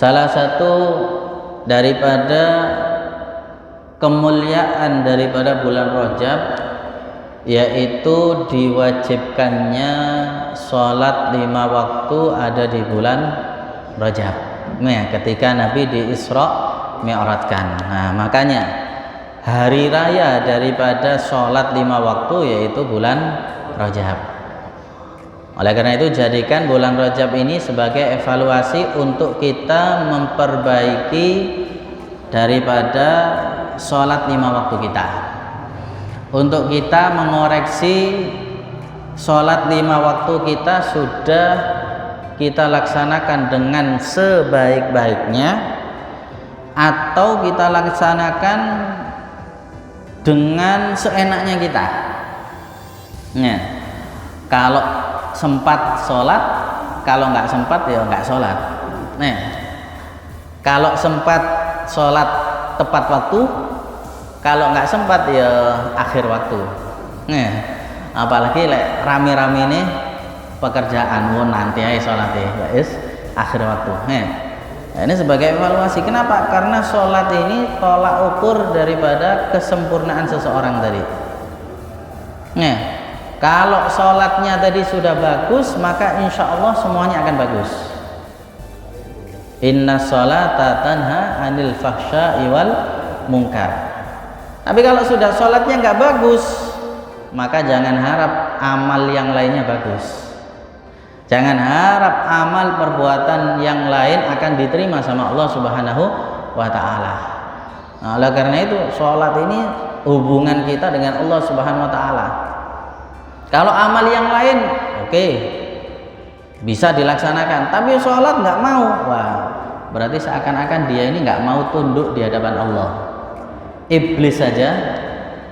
Salah satu daripada kemuliaan daripada bulan Rajab yaitu diwajibkannya sholat 5 waktu ada di bulan Rajab. Nah, ketika Nabi di Isra Mi'rajkan. Nah, makanya hari raya daripada sholat 5 waktu yaitu bulan Rajab. Oleh karena itu jadikan bulan Rajab ini sebagai evaluasi untuk kita memperbaiki daripada sholat 5 waktu kita, untuk kita mengoreksi sholat 5 waktu kita sudah kita laksanakan dengan sebaik-baiknya atau kita laksanakan dengan seenaknya kita. Nah, kalau sempat sholat, kalau nggak sempat ya nggak sholat. Nah, kalau sempat sholat tepat waktu, kalau nggak sempat ya akhir waktu. Nah, apalagi rame-rame nih pekerjaan, nanti aja sholatnya ya akhir waktu. Nah, ini sebagai evaluasi. Kenapa? Karena sholat ini tolak ukur daripada kesempurnaan seseorang tadi. Nah, kalau sholatnya tadi sudah bagus, maka insya Allah semuanya akan bagus. Inna sholata tanha anil fahsya'i wal munkar. Tapi kalau sudah sholatnya nggak bagus, maka jangan harap amal yang lainnya bagus. Jangan harap amal perbuatan yang lain akan diterima sama Allah Subhanahu wa Ta'ala. Nah, oleh karena itu sholat ini hubungan kita dengan Allah Subhanahu wa Ta'ala. Kalau amal yang lain oke, bisa dilaksanakan, tapi sholat nggak mau, wah berarti seakan-akan dia ini nggak mau tunduk di hadapan Allah. Iblis saja,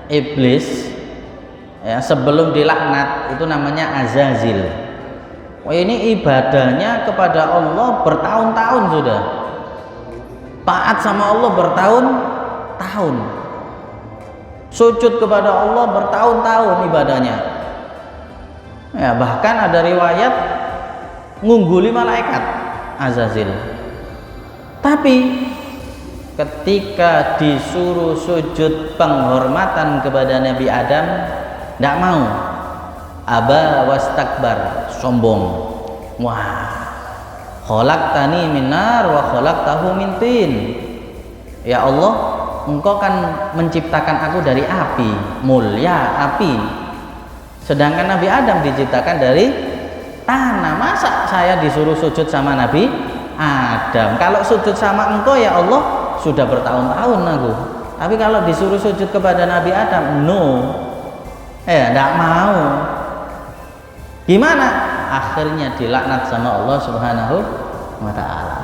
iblis ya, sebelum dilaknat itu namanya Azazil. Wah, ini ibadahnya kepada Allah bertahun-tahun sudah, taat sama Allah bertahun-tahun, sujud kepada Allah bertahun-tahun ibadahnya. Ya, bahkan ada riwayat ngungguli malaikat Azazil. Tapi ketika disuruh sujud penghormatan kepada Nabi Adam, tidak mau. Aba wastakbar, sombong. Wah, khalaqtani min nar wa khalaqtahu min tin. Ya Allah, Engkau kan menciptakan aku dari api, mulia api. Sedangkan Nabi Adam diciptakan dari tanah. Masa saya disuruh sujud sama Nabi Adam? Kalau sujud sama Engkau ya Allah sudah bertahun-tahun aku. Tapi kalau disuruh sujud kepada Nabi Adam, no. Enggak mau. Gimana? Akhirnya dilaknat sama Allah Subhanahu wa Ta'ala.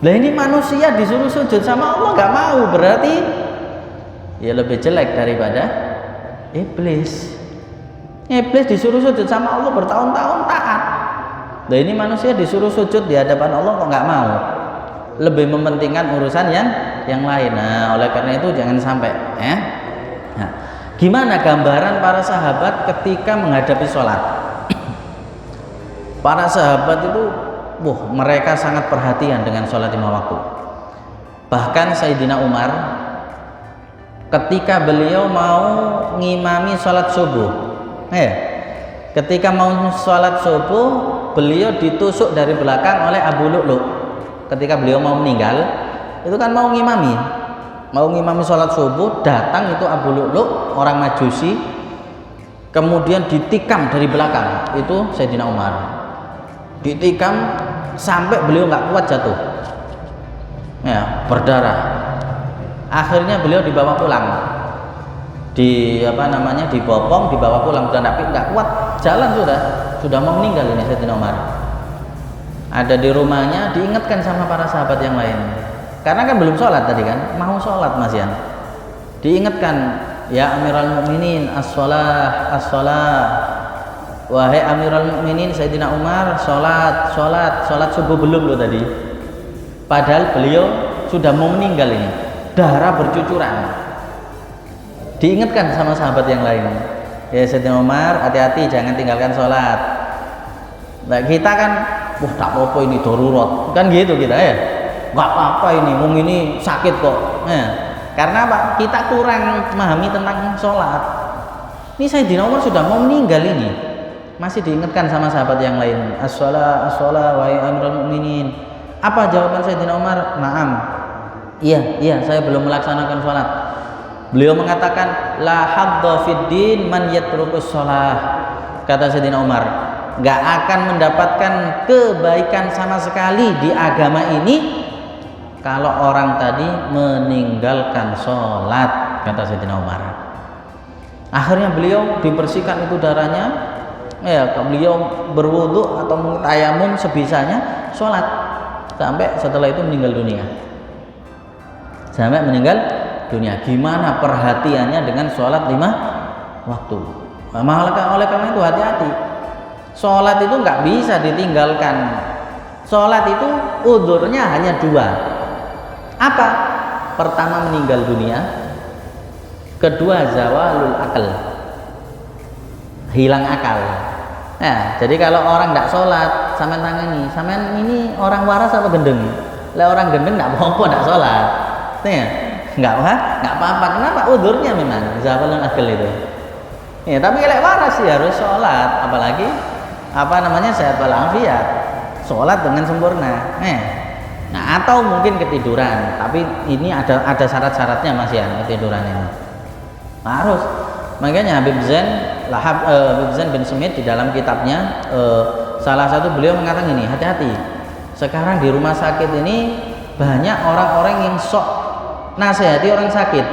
Lah ini manusia disuruh sujud sama Allah enggak mau, berarti ya lebih jelek daripada iblis. Iblis disuruh sujud sama Allah bertahun-tahun taat. Nah, ini manusia disuruh sujud di hadapan Allah kok nggak mau, lebih mementingkan urusan yang lain. Nah, oleh karena itu jangan sampai. Nah, gimana gambaran para sahabat ketika menghadapi sholat? Para sahabat itu, mereka sangat perhatian dengan sholat 5 waktu. Bahkan Sayyidina Umar, ketika beliau mau ngimami sholat subuh, ketika mau sholat subuh, beliau ditusuk dari belakang oleh Abu Lu'lu'. Ketika beliau mau meninggal, itu kan mau ngimami sholat subuh, datang itu Abu Lu'lu', orang Majusi, kemudian ditikam dari belakang. Itu Sayyidina Umar, ditikam sampai beliau nggak kuat jatuh, ya berdarah. Akhirnya beliau dibawa pulang, dibopong, dibawa pulang. Sudah nggak kuat jalan, sudah mau meninggal ini Sayyidina Umar. Ada di rumahnya, diingatkan sama para sahabat yang lain, karena kan belum sholat tadi kan, mau sholat Mas Yan, diingatkan, ya Amirul Mukminin as-sholah, wahai Amirul Mukminin Sayyidina Umar, sholat subuh belum loh tadi. Padahal beliau sudah mau meninggal ini, darah bercucuran. Diingatkan sama sahabat yang lain, ya Sayyidina Umar, hati-hati jangan tinggalkan sholat. Nah kita kan, tak apa-apa ini darurat, kan gitu kita ya. nggak apa-apa ini, wong ini sakit kok. Karena apa? Kita kurang memahami tentang sholat. Ini Sayyidina Umar sudah mau meninggal ini, masih diingatkan sama sahabat yang lain, as-shalah, as-shalah, wahai amirul mukminin. Apa jawaban Sayyidina Umar? Naam. Iya, saya belum melaksanakan sholat. Beliau mengatakan, la hadda fid din man yatrukus sholah. Kata Sayyidina Umar, nggak akan mendapatkan kebaikan sama sekali di agama ini kalau orang tadi meninggalkan sholat, kata Sayyidina Umar. Akhirnya beliau dibersihkan itu darahnya, beliau berwudu atau tayamum sebisanya, sholat sampai setelah itu meninggal dunia. Sampai meninggal dunia. Gimana perhatiannya dengan sholat 5 waktu. Oleh karena itu hati-hati. Sholat itu nggak bisa ditinggalkan. Sholat itu udhurnya hanya 2. Apa? Pertama meninggal dunia, kedua zawalul akal, hilang akal. Jadi kalau orang tidak sholat, sampean tangani, sampean ini orang waras apa gendeng? Lah orang gendeng tidak apa-apa tidak sholat, nggak apa-apa. Kenapa? Udhurnya memang zawalul akal itu. Tapi kalau waras sih harus sholat, apalagi sehat walafiat, sholat dengan sempurna. Nah, atau mungkin ketiduran, tapi ini ada syarat-syaratnya Mas ya, ketiduran ini harus. Makanya Habib Zain bin Smith di dalam kitabnya salah satu beliau mengatakan ini, hati-hati. Sekarang di rumah sakit ini banyak orang-orang yang sok nasihati orang sakit.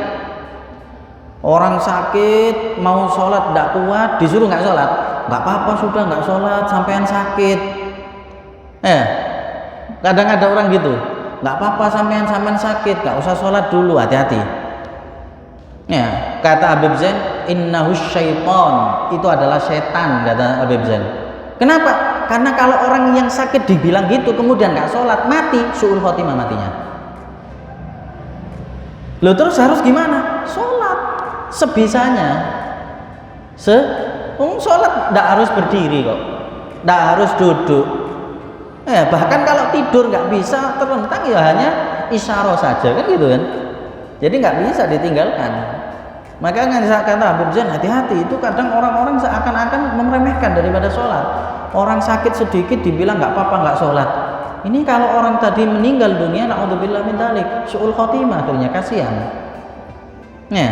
Orang sakit mau sholat tidak kuat, disuruh nggak sholat, nggak apa-apa sudah nggak sholat, sampean sakit. Kadang ada orang gitu, nggak apa-apa sampean sakit, nggak usah sholat dulu, hati-hati. Kata Habib Zain, innahu syaiton, itu adalah setan, kata Habib Zain. Kenapa? Karena kalau orang yang sakit dibilang gitu kemudian nggak sholat, mati, su'ul khotimah matinya. Loh terus harus gimana? Sholat sebisanya. Sholat nggak harus berdiri kok, nggak harus duduk. Bahkan kalau tidur nggak bisa terlentang ya hanya isyarah saja kan gitu kan. Jadi nggak bisa ditinggalkan. Makanya kata Habib Zain, hati-hati, itu kadang orang-orang seakan-akan meremehkan daripada sholat. Orang sakit sedikit dibilang nggak apa-apa nggak sholat. Ini kalau orang tadi meninggal dunia, na'udzubillah min dzalik, su'ul khotimah, akhirnya kasihan. Nah,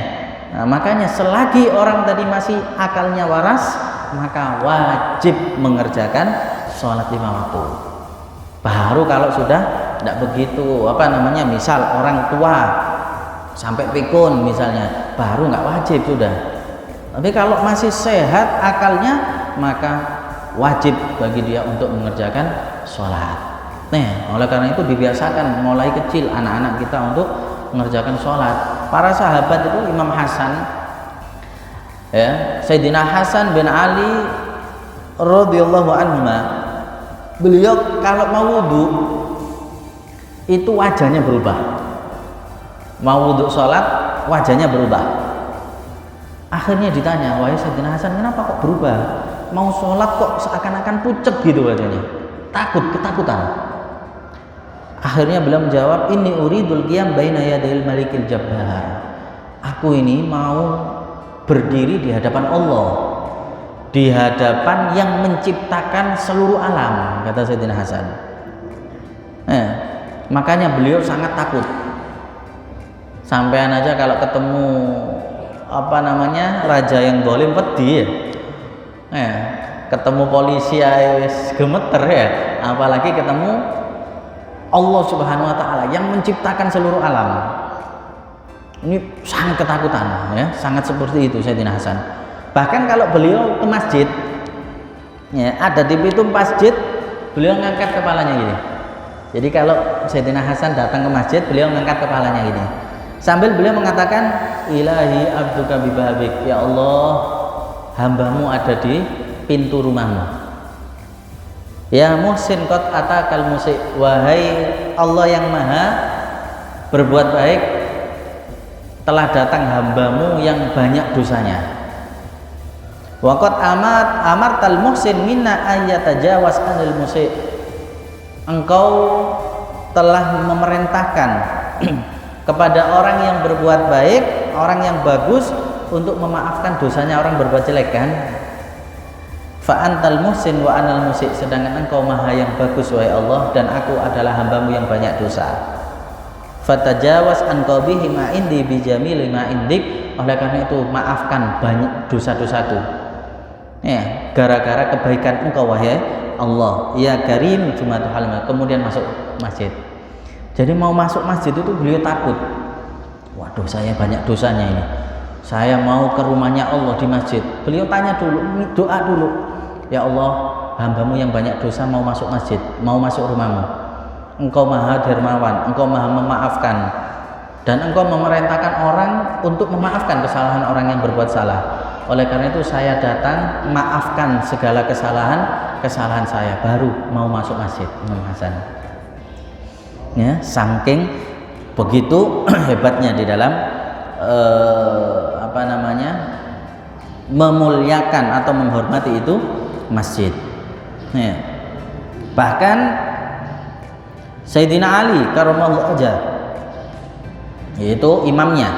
makanya selagi orang tadi masih akalnya waras, maka wajib mengerjakan sholat 5 waktu. Baru kalau sudah tidak begitu, misal orang tua sampai pikun misalnya, baru nggak wajib sudah. Tapi kalau masih sehat akalnya, maka wajib bagi dia untuk mengerjakan sholat. Oleh karena itu dibiasakan mulai kecil anak-anak kita untuk mengerjakan sholat. Para sahabat itu Imam Hasan, Sayyidina Hasan bin Ali radhiyallahu anhu, beliau kalau mau wudu itu wajahnya berubah. Mau wudu sholat wajahnya berubah. Akhirnya ditanya, wahai Sayyidina Hasan, kenapa kok berubah? Mau sholat kok seakan-akan pucet gitu wajahnya, ketakutan. Akhirnya beliau menjawab, inni uridul qiyam baina yadayil malikil jabbar. Aku ini mau berdiri di hadapan Allah, di hadapan yang menciptakan seluruh alam, kata Sayyidina Hasan. Makanya beliau sangat takut. Sampean aja kalau ketemu raja yang zalim pedih ya. Ketemu polisi wis gemeter ya, apalagi ketemu Allah Subhanahu wa taala yang menciptakan seluruh alam. Ini sangat ketakutan ya, sangat seperti itu Sayyidina Hasan. Bahkan kalau beliau ke masjid, ada di pintu masjid, beliau ngangkat kepalanya gini. Jadi kalau Sayyidina Hasan datang ke masjid, beliau ngangkat kepalanya gini. Sambil beliau mengatakan, ilahi abduka bibabik, ya Allah, hambamu ada di pintu rumahmu. Ya muhsin qad atakal musi, wahai Allah yang maha berbuat baik, telah datang hambamu yang banyak dosanya. Wa qad amartal muhsin minna ayyatajawaz anil musi, engkau telah memerintahkan kepada orang yang berbuat baik, orang yang bagus untuk memaafkan dosanya orang berbuat jelek kan? Fa antal muhsin wa anal musik, sedangkan engkau maha yang bagus wahai Allah dan aku adalah hambamu yang banyak dosa. Fatajawaz an qabihi ma indi bi jamili ma indik, oleh karena itu maafkan banyak dosa-dosaku. Ya, gara-gara kebaikan engkau wahai Allah. Ya karim jumatu halimah. Kemudian masuk masjid. Jadi mau masuk masjid itu beliau takut. Waduh, saya banyak dosanya ini. Saya mau ke rumahnya Allah di masjid. Beliau tanya dulu, doa dulu. Ya Allah, hambamu yang banyak dosa mau masuk masjid, mau masuk rumahmu. Engkau maha dermawan, engkau maha memaafkan, dan engkau memerintahkan orang untuk memaafkan kesalahan orang yang berbuat salah. Oleh karena itu saya datang maafkan segala kesalahan saya, baru mau masuk masjid. Imam Hasan. Ya, saking begitu hebatnya di dalam memuliakan atau menghormati itu masjid. Ya. Bahkan Sayyidina Ali karramallahu wajhah, yaitu imamnya,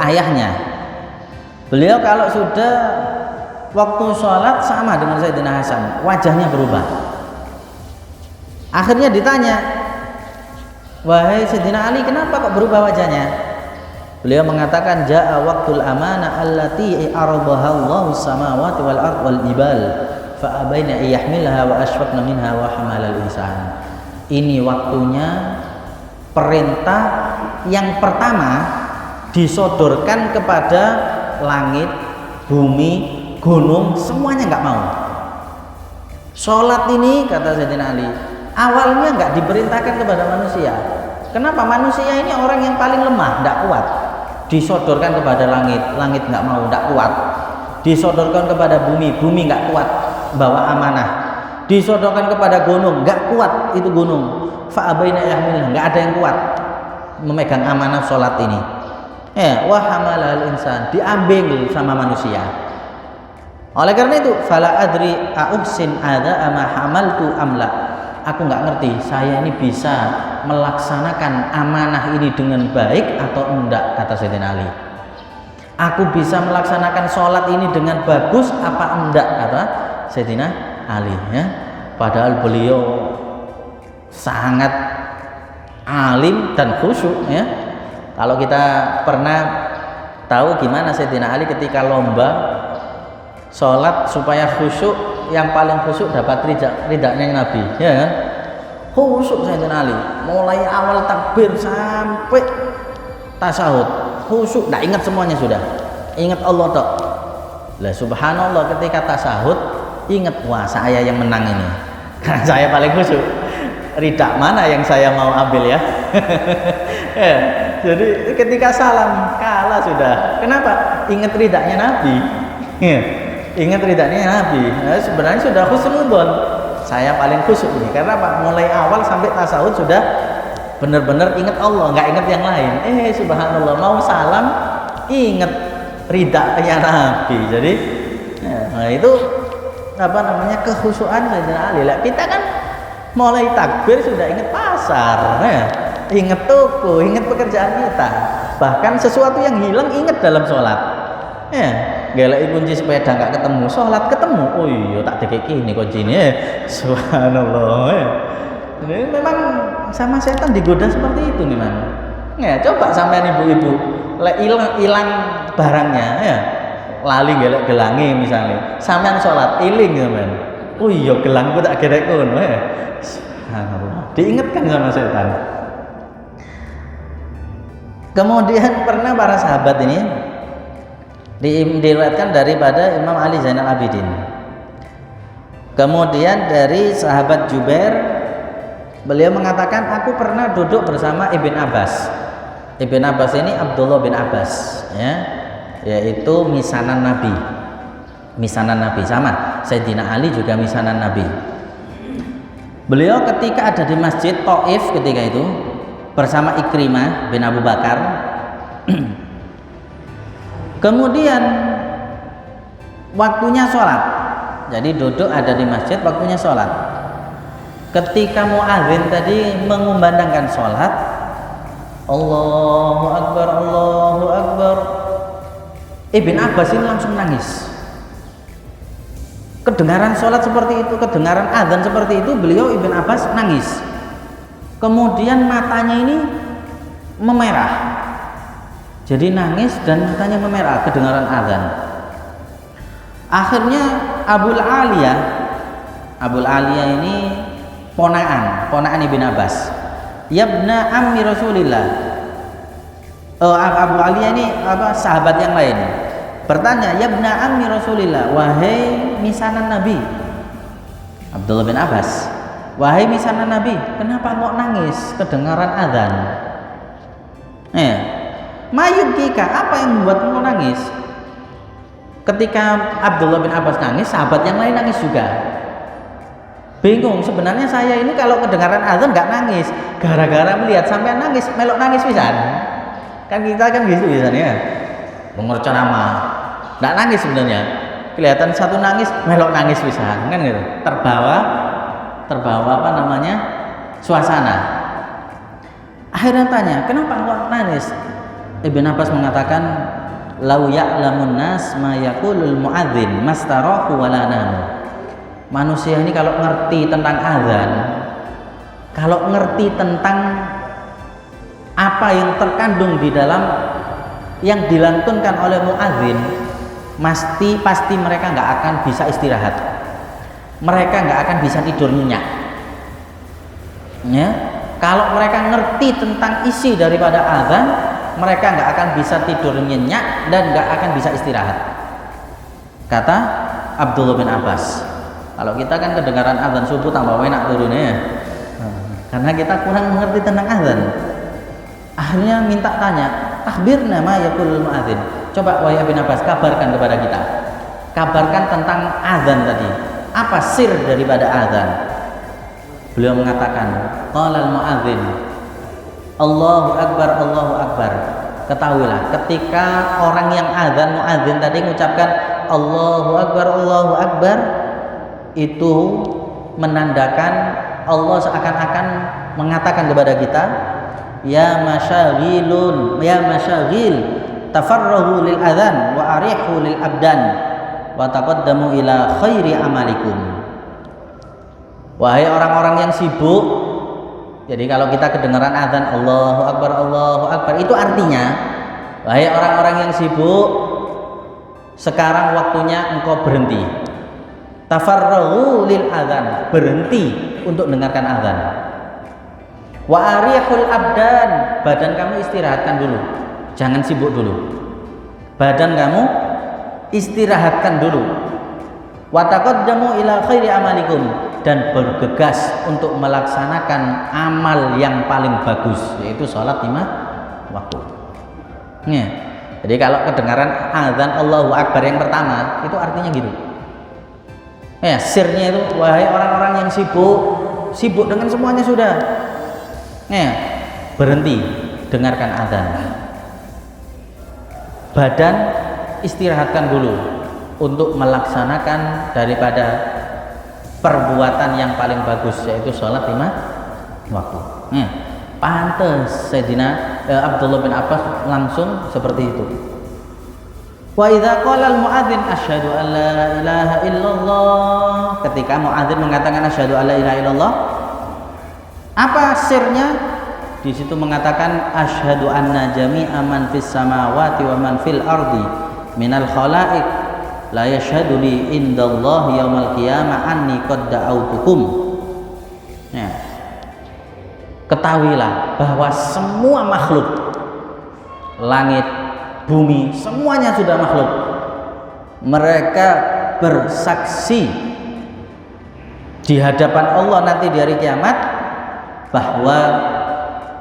ayahnya. Beliau kalau sudah waktu sholat sama dengan Sayyidina Hasan, wajahnya berubah. Akhirnya ditanya, wahai Sayyidina Ali, kenapa kok berubah wajahnya? Beliau mengatakan, ja'a waqtul amanah allati aradaha Allahu samawati wal ard wal jibal fa abaina yahmilaha wa asfaqna minha wa hamalal insan. Ini waktunya perintah yang pertama disodorkan kepada langit, bumi, gunung, semuanya nggak mau. Sholat ini, kata Sayyidina Ali, awalnya nggak diperintahkan kepada manusia. Kenapa? Manusia ini orang yang paling lemah, nggak kuat. Disodorkan kepada langit, langit nggak mau, nggak kuat. Disodorkan kepada bumi, bumi nggak kuat bawa amanah. Disodorkan kepada gunung, nggak kuat itu gunung. Fa'abaina yahmilha, nggak ada yang kuat memegang amanah sholat ini. Wa hamalal insan, diambil sama manusia. Oleh karena itu, fala adri a'uhsin ada ama hamaltu amla. Aku nggak ngerti, saya ini bisa melaksanakan amanah ini dengan baik atau enggak, kata Sayyidina Ali. Aku bisa melaksanakan sholat ini dengan bagus apa enggak, kata Sayyidina Ali. Ya. Padahal beliau sangat alim dan khusyuk. Ya. Kalau kita pernah tahu gimana Sayyidina Ali ketika lomba sholat supaya khusyuk, yang paling khusyuk dapat ridaknya Nabi, ya kan? Khusyuk Sayyidina Ali, mulai awal takbir sampai tasahud, khusyuk, tidak ingat semuanya sudah, ingat Allah tok. Lah subhanallah, ketika tasahud ingat, wah saya yang menang ini, karena saya paling khusyuk. Ridak mana yang saya mau ambil ya? Ya, jadi ketika salam kalah sudah. Kenapa? Ingat ridaknya Nabi. Ya. Ingat ridaknya Nabi. Nah, sebenarnya sudah khusnudon. Saya paling khusyuk ini karena apa? Mulai awal sampai tasawuf sudah benar-benar ingat Allah, nggak ingat yang lain. Subhanallah, mau salam ingat ridaknya Nabi. Jadi nah itu kekhusyuan Sayyidina Ali. Lah kita kan mulai takbir sudah ingat pasar, ingat toko, ingat pekerjaan kita. Bahkan sesuatu yang hilang ingat dalam sholat. Gelek kunci sepeda nggak ketemu, sholat ketemu. Oh iya, tak dikeki ini kunci ini. Subhanallah. Ini memang sama setan digoda seperti itu nih man. Coba sampean ibu-ibu, lek hilang barangnya, lali gelek gelangi misalnya, sampean sholat iling sampean. Oh iya, gelangku tak gerek kono. Subhanallah. Diingatkan sama setan. Kemudian pernah para sahabat ini diriwayatkan daripada Imam Ali Zainal Abidin. Kemudian dari sahabat Jubair, beliau mengatakan, aku pernah duduk bersama Ibn Abbas. Ibn Abbas ini Abdullah bin Abbas, yaitu misanan Nabi. Misanan Nabi sama Sayyidina Ali juga misanan Nabi. Beliau ketika ada di masjid Taif ketika itu bersama Ikrimah bin Abu Bakar. Kemudian waktunya sholat, jadi duduk ada di masjid, waktunya sholat. ketika muadzin tadi mengumandangkan sholat, Allahu Akbar, Allahu Akbar, Ibn Abbas ini langsung nangis. Kedengaran sholat seperti itu, kedengaran azan seperti itu, beliau Ibn Abbas nangis. Kemudian matanya ini memerah, jadi nangis dan matanya memerah kedengaran azan. Akhirnya Abul Aliyah ini ponakan Ibn Abbas, yabna ammi Rasulillah. Abu Aliyah ini sahabat yang lain bertanya, yabna ammi Rasulillah, wahai misanan Nabi. Abdullah bin Abbas, wahai misanan Nabi, kenapa kok nangis kedengaran azan? Mayubkika, apa yang membuatmu nangis? Ketika Abdullah bin Abbas nangis, sahabat yang lain nangis juga. Bingung, sebenarnya saya ini kalau kedengaran azan nggak nangis, gara-gara melihat sampai nangis, melok nangis pisan. Kan kita kan gitu biasanya, mengerca nama, nggak nangis sebenarnya. Kelihatan satu nangis, melok nangis pisan, kan gitu. Terbawa apa namanya, suasana. Akhirnya tanya, kenapa kok nangis? Ibn Abbas mengatakan, lau ya'lamun nas ma yaqulul muadzin mastarahu wala namu. Manusia ini kalau ngerti tentang azan, kalau ngerti tentang apa yang terkandung di dalam yang dilantunkan oleh muadzin, pasti mereka nggak akan bisa istirahat, mereka nggak akan bisa tidur nyenyak. Ya, kalau mereka ngerti tentang isi daripada azan, mereka nggak akan bisa tidur nyenyak dan nggak akan bisa istirahat. Kata Abdullah bin Abbas. Kalau kita kan kedengaran azan subuh tambah enak turunnya ya. Karena kita kurang mengerti tentang azan. Akhirnya minta tanya, akhbirna ma yaqulul muadzin. Coba wahai Ibn Abbas, kabarkan kepada kita. Kabarkan tentang azan tadi. Apa sir daripada azan? Beliau mengatakan, qalal muadzin, Allahu Akbar, Allahu Akbar. Ketahuilah, ketika orang yang azan muadzin tadi mengucapkan Allahu Akbar, Allahu Akbar, itu menandakan Allah seakan-akan mengatakan kepada kita, ya masyaghilun, ya masyaghil, tafarrahu lil adzan wa arihu lil abdan wa taqaddamu ila khairi amalikum. Wahai orang-orang yang sibuk. Jadi kalau kita kedengaran azan Allahu Akbar, Allahu Akbar, itu artinya, wahai orang-orang yang sibuk, sekarang waktunya engkau berhenti. Tafarrahu lil adzan, berhenti untuk dengarkan azan. Wa arihul abdan, badan kamu istirahatkan dulu, jangan sibuk dulu. Badan kamu istirahatkan dulu. Wa taqaddamu ila khairi amalikum, dan bergegas untuk melaksanakan amal yang paling bagus, yaitu sholat 5 waktu. Ya. Jadi kalau kedengaran azan Allahu Akbar yang pertama, itu artinya gitu. Ya, sirnya itu, wahai orang-orang yang sibuk dengan semuanya sudah. Ya, berhenti dengarkan azan. Badan istirahatkan dulu untuk melaksanakan daripada perbuatan yang paling bagus, yaitu sholat 5 waktu. Ya, pantas Sayyidina Abdullah bin Abbas langsung seperti itu. Wa idza qala al-muadzin asyhadu an la ilaha illallah, ketika muadzin mengatakan asyhadu an la ilaha illallah, apa sirnya? Di situ mengatakan asyhadu anna jami'a man fis samawati wa man fil ardi minal khalaiq la yashhadu li indallah yaumal qiyamah anni qad da'autukum. Ya. Ketahuilah bahwa semua makhluk, langit, bumi, semuanya sudah makhluk, mereka bersaksi di hadapan Allah nanti di hari kiamat bahwa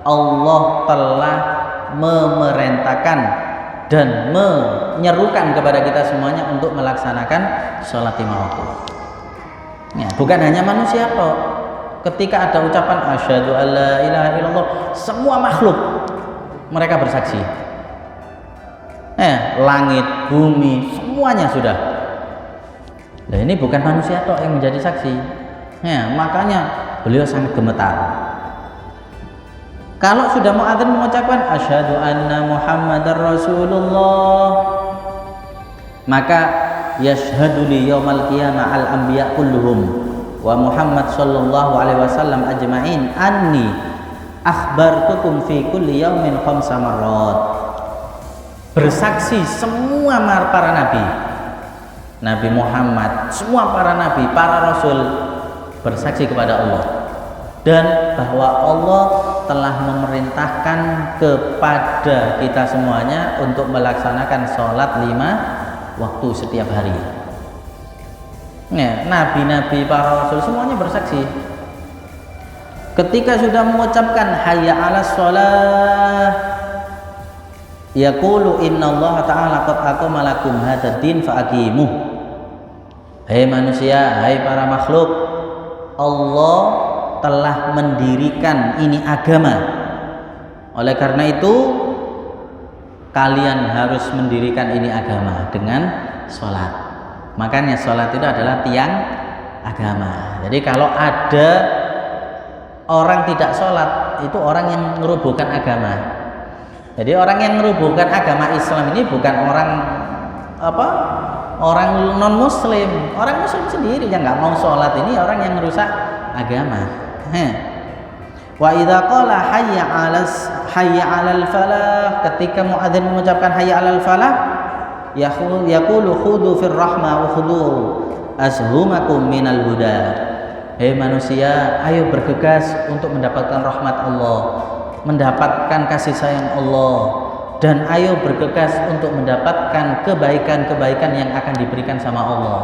Allah telah memerintahkan dan menyerukan kepada kita semuanya untuk melaksanakan sholat 5 waktu. Ya, bukan hanya manusia toh. Ketika ada ucapan asyhadu alla ilaha illallah, semua makhluk mereka bersaksi. Langit, bumi, semuanya sudah. Nah, ini bukan manusia toh yang menjadi saksi. Ya, makanya beliau sangat gemetar. Kalau sudah muadzin mengucapkan asyhadu anna Muhammadar Rasulullah, maka yashhadu li yaumal qiyamah al anbiya kulluhum wa Muhammad sallallahu alaihi wasallam ajma'in anni akhbartukum fi kulli yaumin khamsa marrat. Bersaksi semua para nabi, Nabi Muhammad, semua para nabi, para rasul bersaksi kepada Allah, dan bahwa Allah telah memerintahkan kepada kita semuanya untuk melaksanakan sholat 5 waktu setiap hari. Ya, nabi-nabi, para rasul semuanya bersaksi. Ketika sudah mengucapkan hayya 'alas shalah, yaqulu innallaha ta'ala qad aqama lakum hadzal din fa'aqimuh. Hai manusia, hai para makhluk, Allah telah mendirikan ini agama. Oleh karena itu kalian harus mendirikan ini agama dengan sholat. Makanya sholat itu adalah tiang agama. Jadi kalau ada orang tidak sholat, itu orang yang merubuhkan agama. Jadi orang yang merubuhkan agama Islam ini bukan orang non muslim. Orang muslim sendiri yang nggak mau sholat, ini orang yang merusak agama. Wa idza qala hayya 'alal falah, ketika muadzin mengucapkan hayya 'alal falah, yaqulu khudu fir rahmah wa khudu azhumakum minal huda. Hei manusia, ayo bergegas untuk mendapatkan rahmat Allah, mendapatkan kasih sayang Allah, dan ayo bergegas untuk mendapatkan kebaikan-kebaikan yang akan diberikan sama Allah.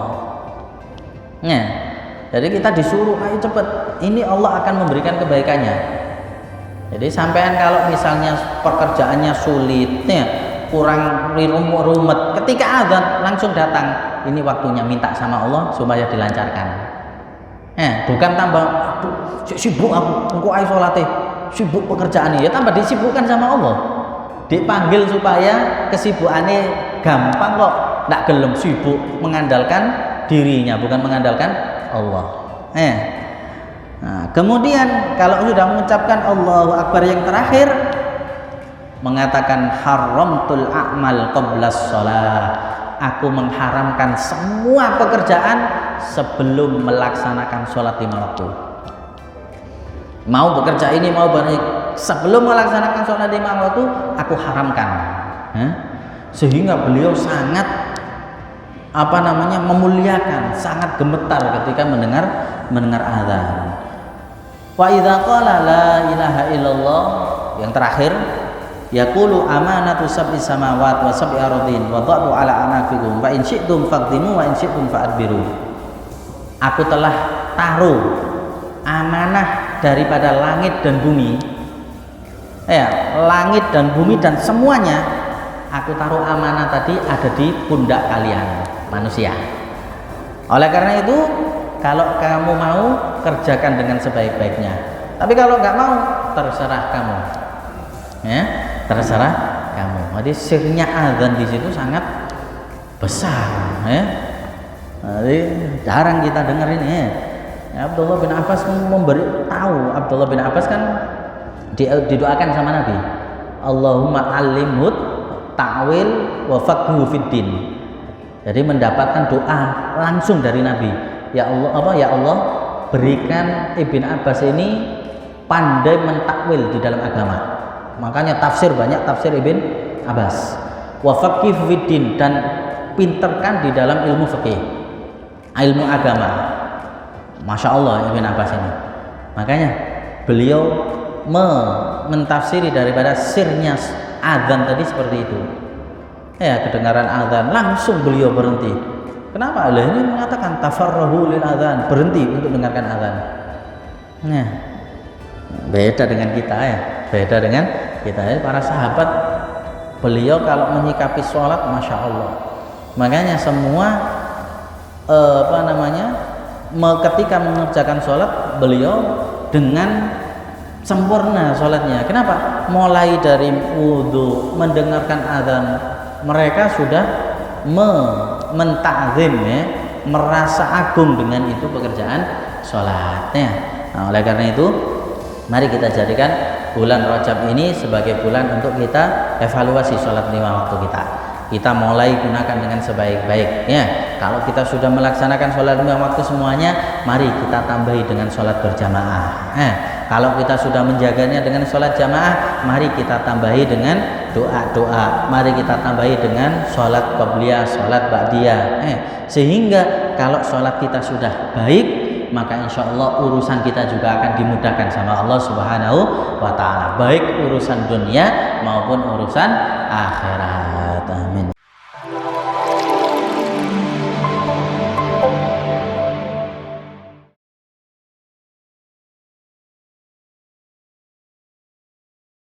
Jadi kita disuruh ayo cepet, ini Allah akan memberikan kebaikannya. Jadi sampean kalau misalnya pekerjaannya sulit, kurang rumet, ketika azan langsung datang, ini waktunya minta sama Allah supaya dilancarkan. Bukan tambah sibuk aku, engko ae salate, sibuk pekerjaan ini, ya tambah disibukkan sama Allah. Dipanggil supaya kesibukannya gampang kok, ndak gelem sibuk mengandalkan dirinya, bukan mengandalkan Allah. Nah, kemudian kalau sudah mengucapkan Allahu Akbar yang terakhir, mengatakan haramtul a'mal qablas shalah, aku mengharamkan semua pekerjaan sebelum melaksanakan sholat 5 waktu. Mau bekerja ini, mau sebelum melaksanakan sholat 5 waktu, aku haramkan. Sehingga beliau sangat memuliakan, sangat gemetar ketika mendengar azan. Wa idza qala la ilaha illallah, yang terakhir, yaqulu amanatu sab'is samawat wa sab'i ardin wa dha'u ala anafikum wa in syi'tum faqdimu wa in syi'tum fa'adbiru. Aku telah taruh amanah daripada langit dan bumi. Langit dan bumi dan semuanya aku taruh amanah tadi ada di pundak kalian manusia. Oleh karena itu, kalau kamu mau, kerjakan dengan sebaik-baiknya. Tapi kalau nggak mau, terserah kamu. Terserah kamu. Jadi sirnya azan di situ sangat besar. Jadi jarang kita dengar ini. Abdullah bin Abbas memberi tahu. Abdullah bin Abbas kan didoakan sama Nabi. Allahumma alimhud ta'wil wa faqhu fid din. Jadi mendapatkan doa langsung dari Nabi. Ya Allah, berikan Ibn Abbas ini pandai mentakwil di dalam agama. Makanya banyak tafsir Ibn Abbas. Wa faqih fiddin, dan pinterkan di dalam ilmu fikih, ilmu agama. Masya Allah Ibn Abbas ini. Makanya beliau mentafsiri daripada sirnya azan tadi seperti itu. Kedengaran azan langsung beliau berhenti. Kenapa? Ini mengatakan tafarrahu lil azan, berhenti untuk dengarkan azan. Beda dengan kita beda dengan kita para sahabat. Beliau kalau menyikapi sholat, masya Allah. Makanya semua ketika mengerjakan sholat, beliau dengan sempurna sholatnya. Kenapa? Mulai dari wudhu, mendengarkan azan, mereka sudah mentakzim, merasa agung dengan itu pekerjaan sholatnya. Nah, oleh karena itu mari kita jadikan bulan Rajab ini sebagai bulan untuk kita evaluasi sholat 5 waktu kita mulai gunakan dengan sebaik-baiknya. Kalau kita sudah melaksanakan sholat 5 waktu semuanya, mari kita tambahi dengan sholat berjamaah. Kalau kita sudah menjaganya dengan sholat jamaah, mari kita tambahi dengan doa-doa, mari kita tambahi dengan sholat qobliyah, sholat ba'diyah. Sehingga kalau sholat kita sudah baik, maka insya Allah urusan kita juga akan dimudahkan sama Allah Subhanahu wa ta'ala, baik urusan dunia maupun urusan akhirat. Amin.